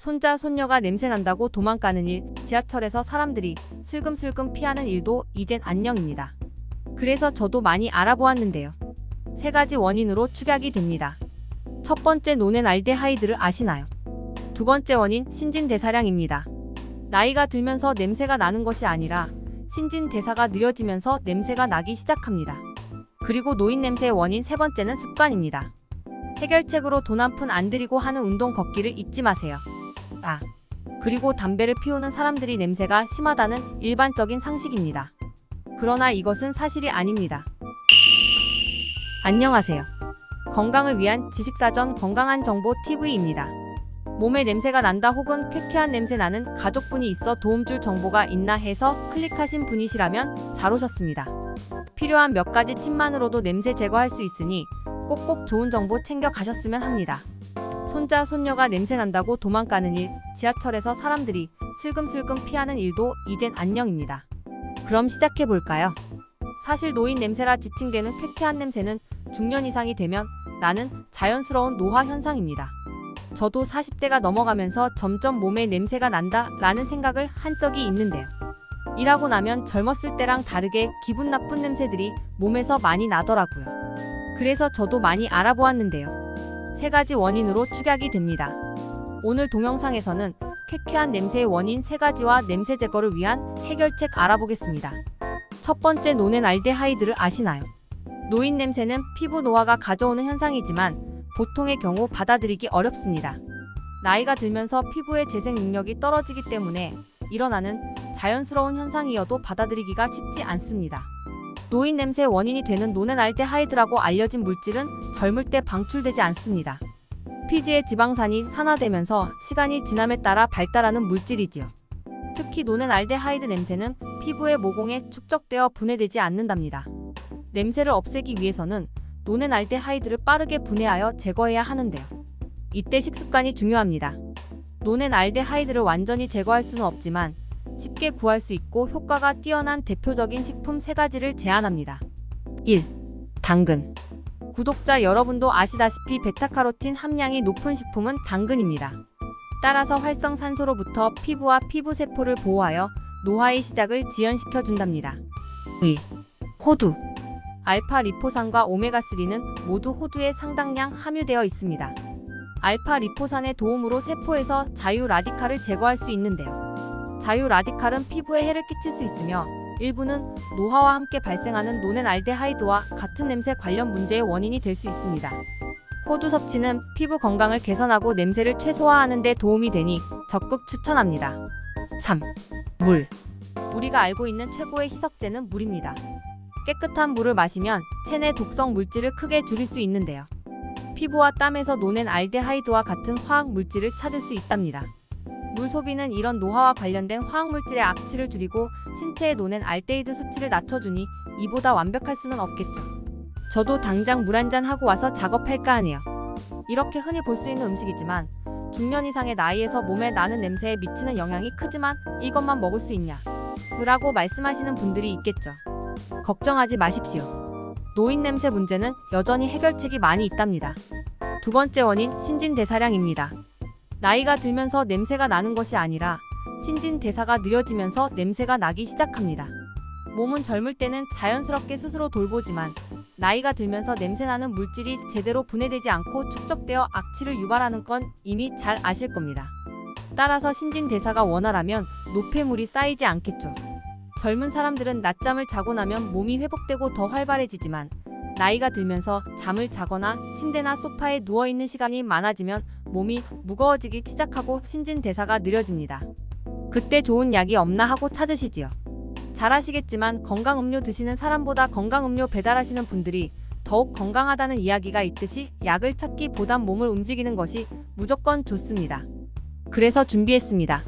손자, 손녀가 냄새난다고 도망가는 일, 지하철에서 사람들이 슬금슬금 피하는 일도 이젠 안녕입니다. 그래서 저도 많이 알아보았는데요. 3가지 원인으로 축약이 됩니다. 첫 번째, 노넨알데하이드를 아시나요? 두 번째 원인, 신진대사량입니다. 나이가 들면서 냄새가 나는 것이 아니라 신진대사가 느려지면서 냄새가 나기 시작합니다. 그리고 노인냄새의 원인 3번째는 습관입니다. 해결책으로 돈 한 푼 안 들이고 하는 운동 걷기를 잊지 마세요. 그리고 담배를 피우는 사람들이 냄새가 심하다는 일반적인 상식입니다. 그러나 이것은 사실이 아닙니다. 안녕하세요. 건강을 위한 지식사전 건강한 정보 TV입니다. 몸에 냄새가 난다 혹은 쾌쾌한 냄새 나는 가족분이 있어 도움 줄 정보가 있나 해서 클릭하신 분이시라면 잘 오셨습니다. 필요한 몇 가지 팁만으로도 냄새 제거할 수 있으니 꼭꼭 좋은 정보 챙겨 가셨으면 합니다. 손자, 손녀가 냄새 난다고 도망가는 일, 지하철에서 사람들이 슬금슬금 피하는 일도 이젠 안녕입니다. 그럼 시작해 볼까요? 사실 노인 냄새라 지칭되는 쾌쾌한 냄새는 중년 이상이 되면 나는 자연스러운 노화 현상입니다. 저도 40대가 넘어가면서 점점 몸에 냄새가 난다 라는 생각을 한 적이 있는데요. 일하고 나면 젊었을 때랑 다르게 기분 나쁜 냄새들이 몸에서 많이 나더라고요. 그래서 저도 많이 알아보았는데요. 3가지 원인으로 축약이 됩니다. 오늘 동영상에서는 쾌쾌한 냄새의 원인 3가지와 냄새 제거를 위한 해결책 알아보겠습니다. 첫 번째, 노넨알데하이드를 아시나요? 노인 냄새는 피부 노화가 가져오는 현상이지만 보통의 경우 받아들이기 어렵습니다. 나이가 들면서 피부의 재생 능력이 떨어지기 때문에 일어나는 자연스러운 현상이어도 받아들이기가 쉽지 않습니다. 노인 냄새의 원인이 되는 노넨알데하이드라고 알려진 물질은 젊을 때 방출되지 않습니다. 피지의 지방산이 산화되면서 시간이 지남에 따라 발달하는 물질이지요. 특히 노넨알데하이드 냄새는 피부의 모공에 축적되어 분해되지 않는답니다. 냄새를 없애기 위해서는 노넨알데하이드를 빠르게 분해하여 제거해야 하는데요. 이때 식습관이 중요합니다. 노넨알데하이드를 완전히 제거할 수는 없지만 쉽게 구할 수 있고 효과가 뛰어난 대표적인 식품 3가지를 제안합니다. 1. 당근. 구독자 여러분도 아시다시피 베타카로틴 함량이 높은 식품은 당근입니다. 따라서 활성산소로부터 피부와 피부세포를 보호하여 노화의 시작을 지연시켜 준답니다. 2. 호두. 알파 리포산과 오메가3는 모두 호두에 상당량 함유되어 있습니다. 알파 리포산의 도움으로 세포에서 자유 라디칼을 제거할 수 있는데요. 자유 라디칼은 피부에 해를 끼칠 수 있으며 일부는 노화와 함께 발생하는 노넨알데하이드와 같은 냄새 관련 문제의 원인이 될 수 있습니다. 호두 섭취는 피부 건강을 개선하고 냄새를 최소화하는 데 도움이 되니 적극 추천합니다. 3. 물. 우리가 알고 있는 최고의 희석제는 물입니다. 깨끗한 물을 마시면 체내 독성 물질을 크게 줄일 수 있는데요. 피부와 땀에서 노넨알데하이드와 같은 화학 물질을 찾을 수 있답니다. 물 소비는 이런 노화와 관련된 화학물질의 악취를 줄이고 신체의 노넨알데히드 수치를 낮춰주니 이보다 완벽할 수는 없겠죠. 저도 당장 물 한잔 하고 와서 작업할까 하네요. 이렇게 흔히 볼 수 있는 음식이지만 중년 이상의 나이에서 몸에 나는 냄새에 미치는 영향이 크지만 이것만 먹을 수 있냐? 라고 말씀하시는 분들이 있겠죠. 걱정하지 마십시오. 노인 냄새 문제는 여전히 해결책이 많이 있답니다. 두 번째 원인, 신진대사량입니다. 나이가 들면서 냄새가 나는 것이 아니라 신진대사가 느려지면서 냄새가 나기 시작합니다. 몸은 젊을 때는 자연스럽게 스스로 돌보지만 나이가 들면서 냄새나는 물질이 제대로 분해되지 않고 축적되어 악취를 유발하는 건 이미 잘 아실 겁니다. 따라서 신진대사가 원활하면 노폐물이 쌓이지 않겠죠. 젊은 사람들은 낮잠을 자고 나면 몸이 회복되고 더 활발해지지만 나이가 들면서 잠을 자거나 침대나 소파에 누워있는 시간이 많아지면 몸이 무거워지기 시작하고 신진대사가 느려집니다. 그때 좋은 약이 없나 하고 찾으시지요. 잘 아시겠지만 건강음료 드시는 사람보다 건강음료 배달하시는 분들이 더욱 건강하다는 이야기가 있듯이 약을 찾기보단 몸을 움직이는 것이 무조건 좋습니다. 그래서 준비했습니다.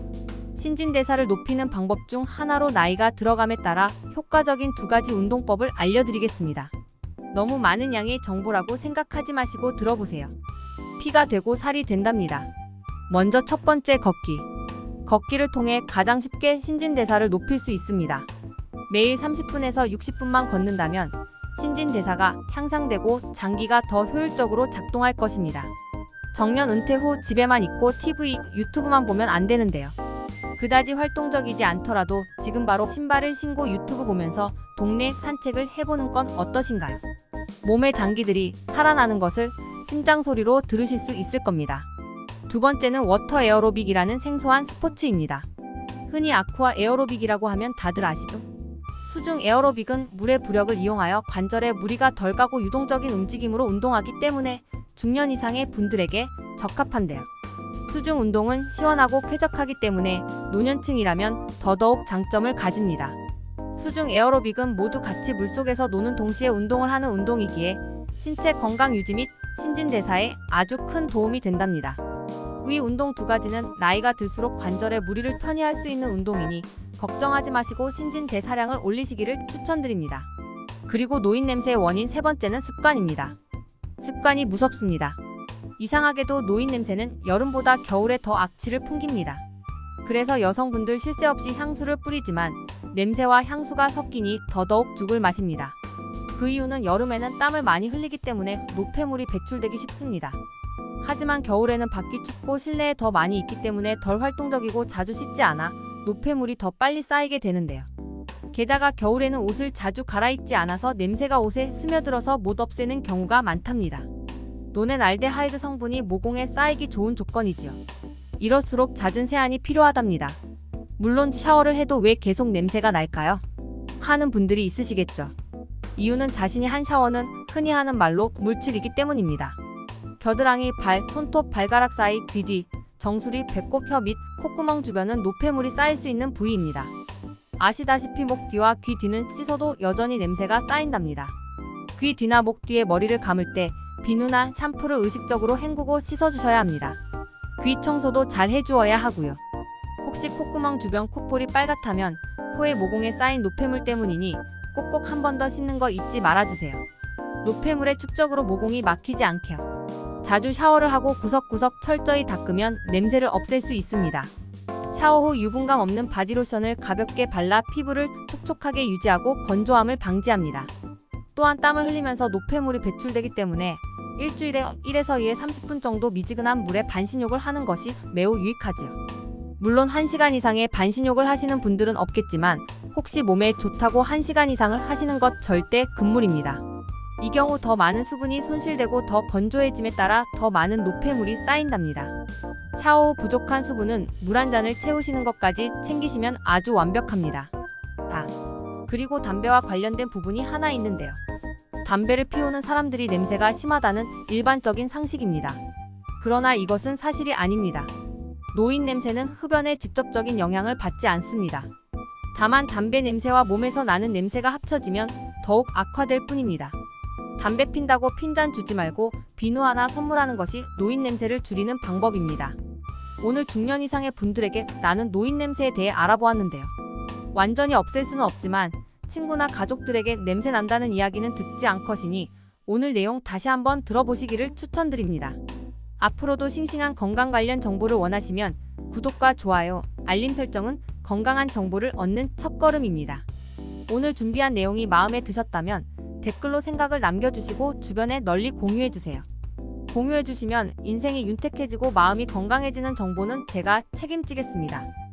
신진대사를 높이는 방법 중 하나로 나이가 들어감에 따라 효과적인 2가지 운동법을 알려드리겠습니다. 너무 많은 양의 정보라고 생각하지 마시고 들어보세요. 피가 되고 살이 된답니다. 먼저 첫 번째, 걷기. 걷기를 통해 가장 쉽게 신진대사를 높일 수 있습니다. 매일 30분에서 60분만 걷는다면 신진대사가 향상되고 장기가 더 효율적으로 작동할 것입니다. 정년 은퇴 후 집에만 있고 TV, 유튜브만 보면 안 되는데요. 그다지 활동적이지 않더라도 지금 바로 신발을 신고 유튜브 보면서 동네 산책을 해보는 건 어떠신가요? 몸의 장기들이 살아나는 것을 심장 소리로 들으실 수 있을 겁니다. 두 번째는 워터 에어로빅이라는 생소한 스포츠입니다. 흔히 아쿠아 에어로빅이라고 하면 다들 아시죠? 수중 에어로빅은 물의 부력을 이용하여 관절에 무리가 덜 가고 유동적인 움직임으로 운동하기 때문에 중년 이상의 분들에게 적합한데요. 수중 운동은 시원하고 쾌적하기 때문에 노년층이라면 더더욱 장점을 가집니다. 수중 에어로빅은 모두 같이 물속에서 노는 동시에 운동을 하는 운동이기에 신체 건강 유지 및 신진대사에 아주 큰 도움이 된답니다. 위 운동 두 가지는 나이가 들수록 관절에 무리를 편히할 수 있는 운동이니 걱정하지 마시고 신진대사량을 올리시기를 추천드립니다. 그리고 노인 냄새의 원인 세 번째는 습관입니다. 습관이 무섭습니다. 이상하게도 노인 냄새는 여름보다 겨울에 더 악취를 풍깁니다. 그래서 여성분들 쉴 새 없이 향수를 뿌리지만 냄새와 향수가 섞이니 더더욱 죽을 맛입니다. 그 이유는 여름에는 땀을 많이 흘리기 때문에 노폐물이 배출되기 쉽습니다. 하지만 겨울에는 밖이 춥고 실내에 더 많이 있기 때문에 덜 활동적이고 자주 씻지 않아 노폐물이 더 빨리 쌓이게 되는데요. 게다가 겨울에는 옷을 자주 갈아입지 않아서 냄새가 옷에 스며들어서 못 없애는 경우가 많답니다. 노넨알데하이드 성분이 모공에 쌓이기 좋은 조건이지요. 이럴수록 잦은 세안이 필요하답니다. 물론 샤워를 해도 왜 계속 냄새가 날까요? 하는 분들이 있으시겠죠. 이유는 자신이 한 샤워는 흔히 하는 말로 물칠이기 때문입니다. 겨드랑이, 발, 손톱, 발가락 사이, 귀 뒤, 정수리, 배꼽, 혀 및 콧구멍 주변은 노폐물이 쌓일 수 있는 부위입니다. 아시다시피 목 뒤와 귀 뒤는 씻어도 여전히 냄새가 쌓인답니다. 귀 뒤나 목 뒤에 머리를 감을 때 비누나 샴푸를 의식적으로 헹구고 씻어주셔야 합니다. 귀 청소도 잘 해주어야 하고요. 혹시 콧구멍 주변 콧볼이 빨갛다면 코의 모공에 쌓인 노폐물 때문이니 꼭꼭 한 번 더 씻는 거 잊지 말아주세요. 노폐물의 축적으로 모공이 막히지 않게요. 자주 샤워를 하고 구석구석 철저히 닦으면 냄새를 없앨 수 있습니다. 샤워 후 유분감 없는 바디로션을 가볍게 발라 피부를 촉촉하게 유지하고 건조함을 방지합니다. 또한 땀을 흘리면서 노폐물이 배출되기 때문에 일주일에 1에서 2에 30분 정도 미지근한 물에 반신욕을 하는 것이 매우 유익하지요. 물론 1시간 이상의 반신욕을 하시는 분들은 없겠지만 혹시 몸에 좋다고 1시간 이상을 하시는 것 절대 금물입니다. 이 경우 더 많은 수분이 손실되고 더 건조해짐에 따라 더 많은 노폐물이 쌓인답니다. 샤워 후 부족한 수분은 물 한 잔을 채우시는 것까지 챙기시면 아주 완벽합니다. 그리고 담배와 관련된 부분이 하나 있는데요. 담배를 피우는 사람들이 냄새가 심하다는 일반적인 상식입니다. 그러나 이것은 사실이 아닙니다. 노인 냄새는 흡연에 직접적인 영향을 받지 않습니다. 다만 담배 냄새와 몸에서 나는 냄새가 합쳐지면 더욱 악화될 뿐입니다. 담배 핀다고 핀잔 주지 말고 비누 하나 선물하는 것이 노인 냄새를 줄이는 방법입니다. 오늘 중년 이상의 분들에게 나는 노인 냄새에 대해 알아보았는데요. 완전히 없앨 수는 없지만 친구나 가족들에게 냄새 난다는 이야기는 듣지 않것이니 오늘 내용 다시 한번 들어보시기를 추천드립니다. 앞으로도 싱싱한 건강 관련 정보를 원하시면 구독과 좋아요, 알림 설정은 건강한 정보를 얻는 첫걸음입니다. 오늘 준비한 내용이 마음에 드셨다면 댓글로 생각을 남겨주시고 주변에 널리 공유해주세요. 공유해주시면 인생이 윤택해지고 마음이 건강해지는 정보는 제가 책임지겠습니다.